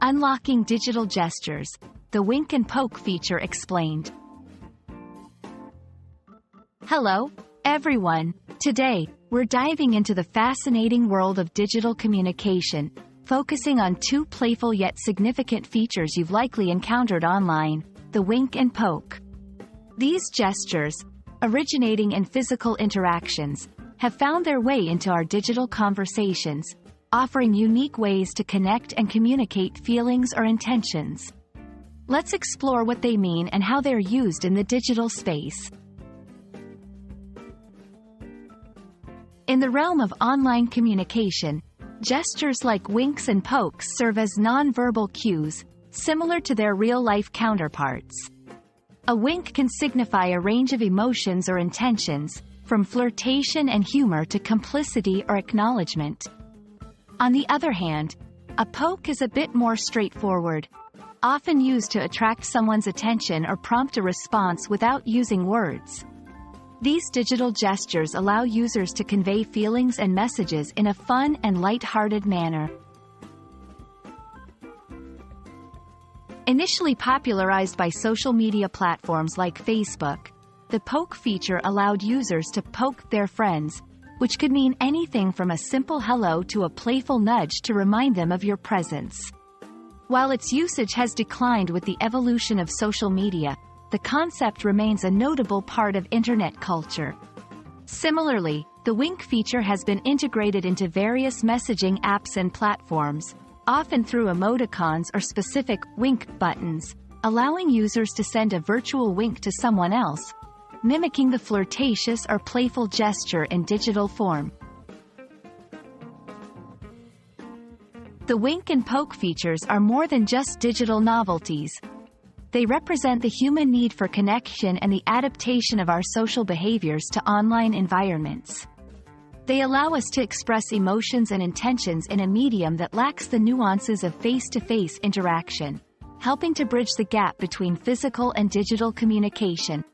Unlocking digital gestures, the wink and poke feature explained. Hello, everyone. Today, we're diving into the fascinating world of digital communication, focusing on two playful yet significant features you've likely encountered online, the wink and poke. These gestures, originating in physical interactions, have found their way into our digital conversations, offering unique ways to connect and communicate feelings or intentions. Let's explore what they mean and how they're used in the digital space. In the realm of online communication, gestures like winks and pokes serve as non-verbal cues, similar to their real-life counterparts. A wink can signify a range of emotions or intentions, from flirtation and humor to complicity or acknowledgement. On the other hand, a poke is a bit more straightforward, often used to attract someone's attention or prompt a response without using words. These digital gestures allow users to convey feelings and messages in a fun and light-hearted manner. Initially popularized by social media platforms like Facebook, the poke feature allowed users to poke their friends, which could mean anything from a simple hello to a playful nudge to remind them of your presence. While its usage has declined with the evolution of social media, the concept remains a notable part of internet culture. Similarly, the wink feature has been integrated into various messaging apps and platforms, often through emoticons or specific wink buttons, allowing users to send a virtual wink to someone else, mimicking the flirtatious or playful gesture in digital form. The wink and poke features are more than just digital novelties. They represent the human need for connection and the adaptation of our social behaviors to online environments. They allow us to express emotions and intentions in a medium that lacks the nuances of face-to-face interaction, helping to bridge the gap between physical and digital communication.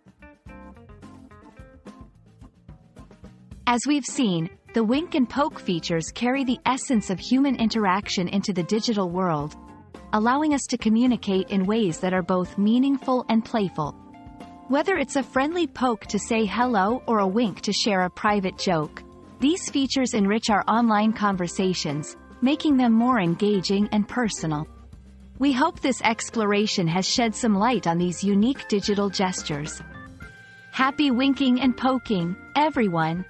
As we've seen, the wink and poke features carry the essence of human interaction into the digital world, allowing us to communicate in ways that are both meaningful and playful. Whether it's a friendly poke to say hello or a wink to share a private joke, these features enrich our online conversations, making them more engaging and personal. We hope this exploration has shed some light on these unique digital gestures. Happy winking and poking, everyone!